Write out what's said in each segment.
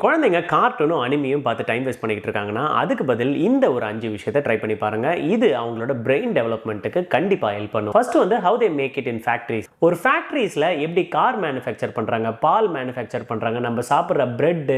குழந்தைங்க கார்ட்டூனும் அனிமியும் பார்த்து time waste பண்ணிக்கிட்டு இருக்காங்கன்னா அதுக்கு பதில் இந்த ஒரு 5 விஷயத்தை ட்ரை பண்ணி பாருங்க. இது அவங்களோட பிரெயின் டெவலப்மெண்ட்டுக்கு கண்டிப்பா ஹெல்ப் பண்ணும். ஃபர்ஸ்ட் வந்து how they make it in factories. ஒரு ஃபேக்டரிஸ்ல எப்படி கார் மேனுஃபேக்சர் பண்றாங்க, பால் மேனுஃபேக்சர் பண்றாங்க, நம்ம சாப்பிட்ற பிரெட்,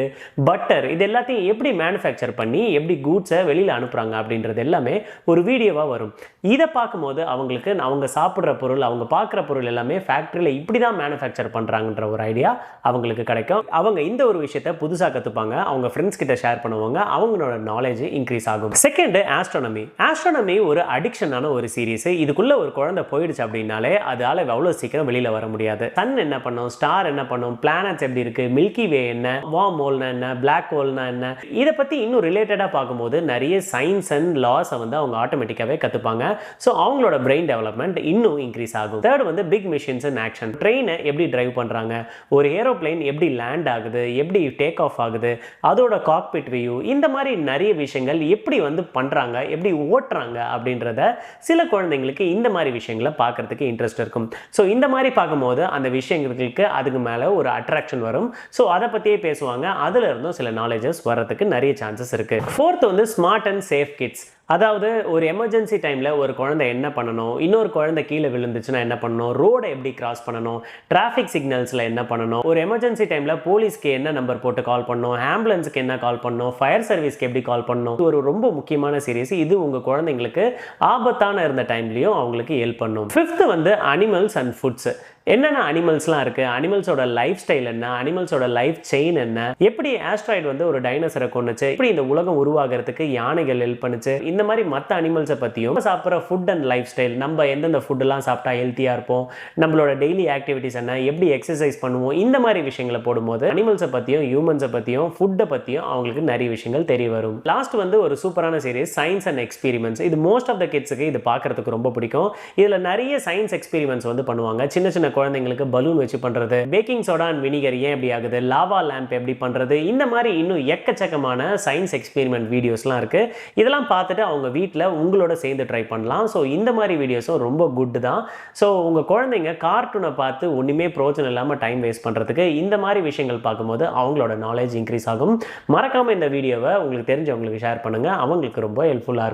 பட்டர் இது எல்லாத்தையும் எப்படி மேனுஃபேக்சர் பண்ணி எப்படி கூட்ஸை வெளியில அனுப்புறாங்க அப்படின்றது எல்லாமே ஒரு வீடியோவா வரும். இதை பார்க்கும்போது அவங்களுக்கு அவங்க சாப்பிட்ற பொருள், அவங்க பார்க்குற பொருள் எல்லாமே ஃபேக்டரியில் இப்படி தான் மேனுஃபேக்சர் பண்ணுறாங்கன்ற ஒரு ஐடியா அவங்களுக்கு கிடைக்கும். அவங்க இந்த ஒரு விஷயத்தை புதுசாக கற்றுப்பாங்க, அவங்க ஃப்ரெண்ட்ஸ் கிட்ட ஷேர் பண்ணுவாங்க, அவங்களோட நாலேஜ் இன்க்ரீஸ் ஆகும். Second, astronomy. ஆஸ்ட்ரானமி ஒரு அடிக்ஷனான ஒரு சீரீஸ். இதுக்குள்ள ஒரு குழந்தை போயிடுச்சு அப்படின்னாலே அதால அவ்வளோ சீக்கிரம் வெளியில வர முடியாது. சன் என்ன பண்ணும், ஸ்டார் என்ன பண்ணும், பிளானட்ஸ் எப்படி இருக்கு, மில்கி வே என்ன, வார்ம் ஹோல்னா என்ன, பிளாக் ஹோல்னா என்ன, இதை பற்றி இன்னும் ரிலேட்டடாக பார்க்கும்போது நிறைய சயின்ஸ் அண்ட் லாஸை வந்து அவங்க ஆட்டோமேட்டிக்காகவே கற்றுப்பாங்க. ஸோ அவங்களோட பிரெயின் டெவலப்மெண்ட் இன்னும் இன்க்ரீஸ் ஆகும். தேர்ட் வந்து பிக் மிஷின்ஸ் அண்ட் ஆக்ஷன். ட்ரெயினை எப்படி டிரைவ் பண்ணுறாங்க, ஒரு ஏரோப்ளைன் எப்படி லேண்ட் ஆகுது, எப்படி டேக் ஆஃப் ஆகுது, அதோட காக்பிட் வியூ, இந்த மாதிரி நிறைய விஷயங்கள் எப்படி வந்து பண்ணுறாங்க, எப்படி ஓட்டுறாங்க அப்படின்றத சில குழந்தைங்களுக்கு இந்த மாதிரி விஷயங்களை பார்க்கறதுக்கு இன்ட்ரெஸ்ட் இருக்கும். ஸோ இந்த மாதிரி பார்க்கும்போது அந்த விஷயங்களுக்கு அதுக்கு மேலே ஒரு அட்ராக்ஷன் வரும். ஸோ அதை பற்றியே பேசுவாங்க, அதில் இருந்தும் சில நாலேஜஸ் வர்றதுக்கு நிறைய சான்சஸ் இருக்குது. ஃபோர்த் வந்து ஸ்மார்ட் அண்ட் சேஃப் கிட்ஸ். அதாவது ஒரு எமர்ஜென்சி டைமில் ஒரு குழந்தை என்ன பண்ணணும், இன்னொரு குழந்தை கீழே விழுந்துச்சுன்னா என்ன பண்ணணும், ரோடை எப்படி கிராஸ் பண்ணணும், டிராஃபிக் சிக்னல்ஸில் என்ன பண்ணணும், ஒரு எமர்ஜென்சி டைமில் போலீஸ்க்கு என்ன நம்பர் போட்டு கால் பண்ணணும், ஆம்புலன்ஸுக்கு என்ன கால் பண்ணணும், ஃபயர் சர்வீஸ்க்கு எப்படி கால் பண்ணணும். இது ஒரு ரொம்ப முக்கியமான சீரீஸ். இது உங்கள் குழந்தைங்களுக்கு ஆபத்தான இருந்த டைம்லையும் அவங்களுக்கு ஹெல்ப் பண்ணும். ஃபிஃப்த்து வந்து அனிமல்ஸ் அண்ட் ஃபுட்ஸ். என்னென்ன அனிமல்ஸ்லாம் இருக்குது, அனிமல்ஸோட லைஃப் ஸ்டைல் என்ன, அனிமல்ஸோட லைஃப் செயின் என்ன, எப்படி ஆஸ்ட்ராய்டு வந்து ஒரு டைனோசரை கொண்டுச்சு, எப்படி இந்த உலகம் உருவாகிறதுக்கு யானைகள் ஹெல்ப் பண்ணுச்சு, இந்த மாதிரி மற்ற அனிமல்ஸை பற்றியும் சாப்பிட்ற ஃபுட் அண்ட் லைஃப் ஸ்டைல், நம்ம எந்தெந்த ஃபுட்டெல்லாம் சாப்பிட்டா ஹெல்த்தியாக இருப்போம், நம்மளோட டெய்லி ஆக்டிவிட்டிஸ் என்ன, எப்படி எக்ஸசைஸ் பண்ணுவோம், இந்த மாதிரி விஷயங்களை போடும்போது அனிமல்ஸை பற்றியும் ஹியூமன்ஸை பற்றியும் ஃபுட்டை பற்றியும் அவங்களுக்கு நிறைய விஷயங்கள் தெரிய வரும். லாஸ்ட் வந்து ஒரு சூப்பரான சீரிஸ் சயின்ஸ் அண்ட் எக்ஸ்பீரிமெண்ட்ஸ். இது மோஸ்ட் ஆஃப் த கிட்ஸுக்கு இது பார்க்கறதுக்கு ரொம்ப பிடிக்கும். இதில் நிறைய சயின்ஸ் எக்ஸ்பீரிமெண்ட்ஸ் வந்து பண்ணுவாங்க. சின்ன சின்ன குழந்தைங்களுக்கு பலூன் வச்சு பண்ணுறது, பேக்கிங் சோடா அண்ட் வினிகர் ஏன் எப்படி ஆகுது, லாவா லேம்ப் எப்படி பண்ணுறது, இந்த மாதிரி இன்னும் எக்கச்சக்கமான சயின்ஸ் எக்ஸ்பெரிமெண்ட் வீடியோஸ்லாம் இருக்குது. இதெல்லாம் பார்த்துட்டு அவங்க வீட்டில் உங்களோட சேர்ந்து ட்ரை பண்ணலாம். ஸோ இந்த மாதிரி வீடியோஸும் ரொம்ப குட் தான். ஸோ உங்கள் குழந்தைங்க கார்ட்டூனை பார்த்து ஒன்றுமே பிரோஜனம் இல்லாமல் டைம் வேஸ்ட் பண்ணுறதுக்கு இந்த மாதிரி விஷயங்கள் பார்க்கும்போது அவங்களோட நாலேஜ் இன்க்ரீஸ் ஆகும். மறக்காமல் இந்த வீடியோவை உங்களுக்கு தெரிஞ்சவங்களுக்கு ஷேர் பண்ணுங்கள், அவங்களுக்கு ரொம்ப ஹெல்ப்ஃபுல்லாக இருக்கும்.